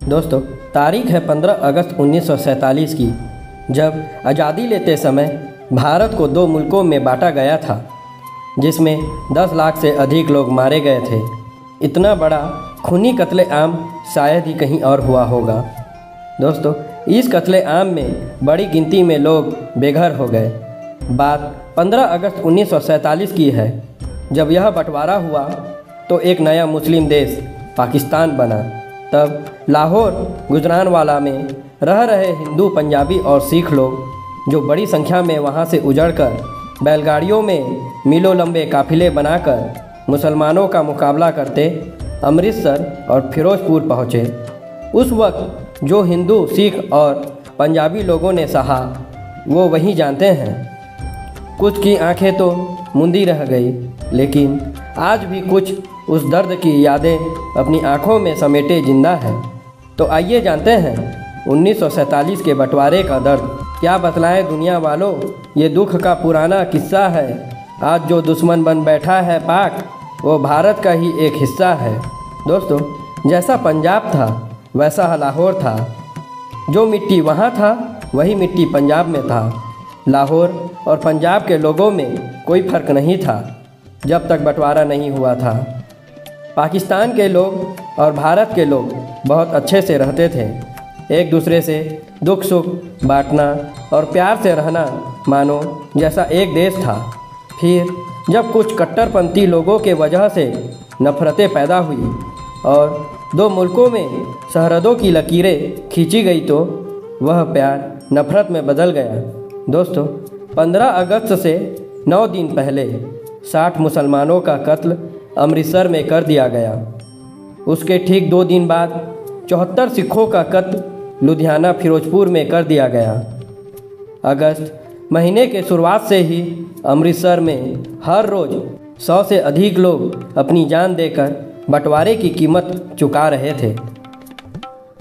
दोस्तों, तारीख है 15 अगस्त 1947 की, जब आज़ादी लेते समय भारत को दो मुल्कों में बांटा गया था, जिसमें 10 लाख से अधिक लोग मारे गए थे। इतना बड़ा खूनी कत्ले-आम शायद ही कहीं और हुआ होगा। दोस्तों, इस कत्ले-आम में बड़ी गिनती में लोग बेघर हो गए। बात 15 अगस्त 1947 की है, जब यह बंटवारा हुआ तो एक नया मुस्लिम देश पाकिस्तान बना। तब लाहौर गुजरानवाला में रह रहे हिंदू, पंजाबी और सिख लोग, जो बड़ी संख्या में वहां से उजड़कर बैलगाड़ियों में मीलों लंबे काफिले बनाकर मुसलमानों का मुकाबला करते अमृतसर और फिरोजपुर पहुँचे। उस वक्त जो हिंदू, सिख और पंजाबी लोगों ने सहा, वो वही जानते हैं। कुछ की आंखें तो मुंदी रह गई, लेकिन आज भी कुछ उस दर्द की यादें अपनी आंखों में समेटे जिंदा है। तो आइए जानते हैं 1947 के बंटवारे का दर्द। क्या बतलाएं दुनिया वालों, ये दुख का पुराना किस्सा है। आज जो दुश्मन बन बैठा है पाक, वो भारत का ही एक हिस्सा है। दोस्तों, जैसा पंजाब था वैसा लाहौर था। जो मिट्टी वहाँ था वही मिट्टी पंजाब में था। लाहौर और पंजाब के लोगों में कोई फ़र्क नहीं था जब तक बंटवारा नहीं हुआ था। पाकिस्तान के लोग और भारत के लोग बहुत अच्छे से रहते थे। एक दूसरे से दुख सुख बांटना और प्यार से रहना मानो जैसा एक देश था। फिर जब कुछ कट्टरपंथी लोगों के वजह से नफरतें पैदा हुई और दो मुल्कों में सरहदों की लकीरें खींची गई, तो वह प्यार नफरत में बदल गया। दोस्तों, 15 अगस्त से 9 दिन पहले 60 मुसलमानों का कत्ल अमृतसर में कर दिया गया। उसके ठीक 2 दिन बाद 74 सिखों का कत्ल लुधियाना, फिरोजपुर में कर दिया गया। अगस्त महीने के शुरुआत से ही अमृतसर में हर रोज़ 100 से अधिक लोग अपनी जान देकर बंटवारे की कीमत चुका रहे थे।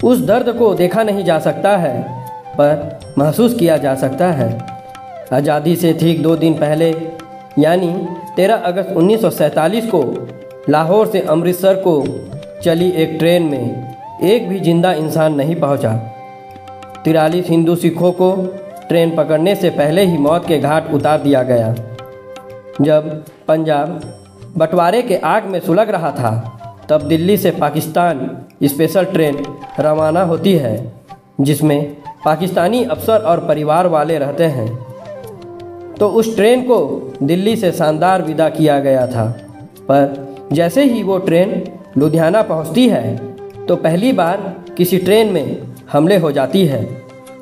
उस दर्द को देखा नहीं जा सकता है, पर महसूस किया जा सकता है। आज़ादी से ठीक 2 दिन पहले यानी 13 अगस्त 1947 को लाहौर से अमृतसर को चली एक ट्रेन में एक भी जिंदा इंसान नहीं पहुंचा। 43 हिंदू सिखों को ट्रेन पकड़ने से पहले ही मौत के घाट उतार दिया गया। जब पंजाब बंटवारे के आग में सुलग रहा था, तब दिल्ली से पाकिस्तान स्पेशल ट्रेन रवाना होती है, जिसमें पाकिस्तानी अफसर और परिवार वाले रहते हैं। तो उस ट्रेन को दिल्ली से शानदार विदा किया गया था। पर जैसे ही वो ट्रेन लुधियाना पहुंचती है, तो पहली बार किसी ट्रेन में हमले हो जाती है,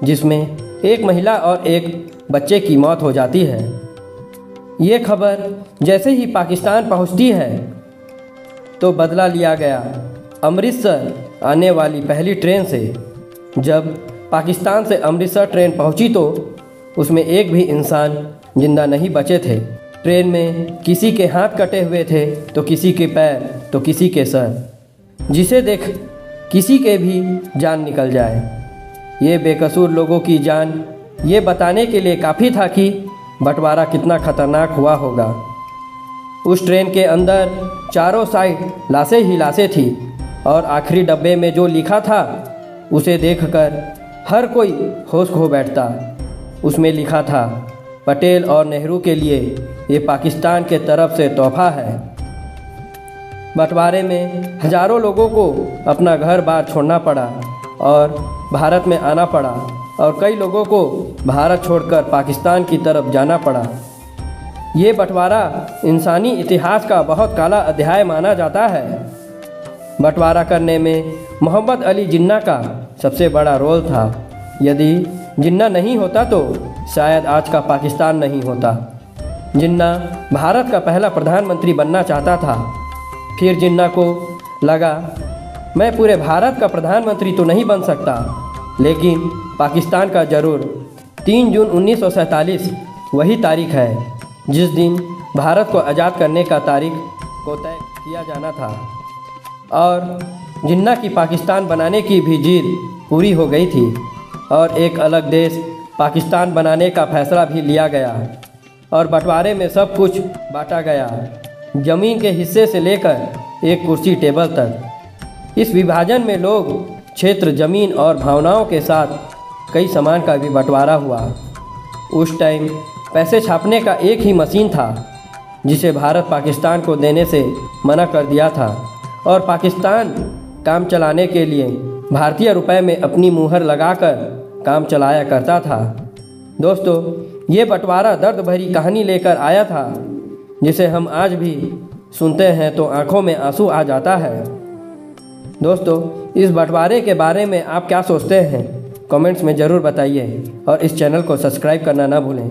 जिसमें एक महिला और एक बच्चे की मौत हो जाती है। ये खबर जैसे ही पाकिस्तान पहुंचती है, तो बदला लिया गया अमृतसर आने वाली पहली ट्रेन से। जब पाकिस्तान से अमृतसर ट्रेन पहुंची, तो उसमें एक भी इंसान जिंदा नहीं बचे थे। ट्रेन में किसी के हाथ कटे हुए थे, तो किसी के पैर, तो किसी के सर, जिसे देख किसी के भी जान निकल जाए। ये बेकसूर लोगों की जान ये बताने के लिए काफ़ी था कि बंटवारा कितना खतरनाक हुआ होगा। उस ट्रेन के अंदर चारों साइड लाशें ही लाशें थी, और आखिरी डब्बे में जो लिखा था उसे देखकर हर कोई होश खो बैठता। उसमें लिखा था, पटेल और नेहरू के लिए ये पाकिस्तान के तरफ से तोहफा है। बंटवारे में हजारों लोगों को अपना घर बार छोड़ना पड़ा और भारत में आना पड़ा, और कई लोगों को भारत छोड़कर पाकिस्तान की तरफ जाना पड़ा। ये बंटवारा इंसानी इतिहास का बहुत काला अध्याय माना जाता है। बंटवारा करने में मोहम्मद अली जिन्ना का सबसे बड़ा रोल था। यदि जिन्ना नहीं होता तो शायद आज का पाकिस्तान नहीं होता। जिन्ना भारत का पहला प्रधानमंत्री बनना चाहता था। फिर जिन्ना को लगा, मैं पूरे भारत का प्रधानमंत्री तो नहीं बन सकता, लेकिन पाकिस्तान का ज़रूर। 3 जून 1947 वही तारीख है जिस दिन भारत को आज़ाद करने का तारीख को तय किया जाना था, और जिन्ना की पाकिस्तान बनाने की भी जिद पूरी हो गई थी, और एक अलग देश पाकिस्तान बनाने का फैसला भी लिया गया, और बंटवारे में सब कुछ बांटा गया, ज़मीन के हिस्से से लेकर एक कुर्सी टेबल तक। इस विभाजन में लोग क्षेत्र, ज़मीन और भावनाओं के साथ कई सामान का भी बंटवारा हुआ। उस टाइम पैसे छापने का एक ही मशीन था जिसे भारत पाकिस्तान को देने से मना कर दिया था और पाकिस्तान काम चलाने के लिए भारतीय रुपए में अपनी मुहर लगाकर काम चलाया करता था। दोस्तों, ये बंटवारा दर्द भरी कहानी लेकर आया था जिसे हम आज भी सुनते हैं तो आंखों में आंसू आ जाता है। दोस्तों, इस बंटवारे के बारे में आप क्या सोचते हैं? कमेंट्स में ज़रूर बताइए और इस चैनल को सब्सक्राइब करना ना भूलें।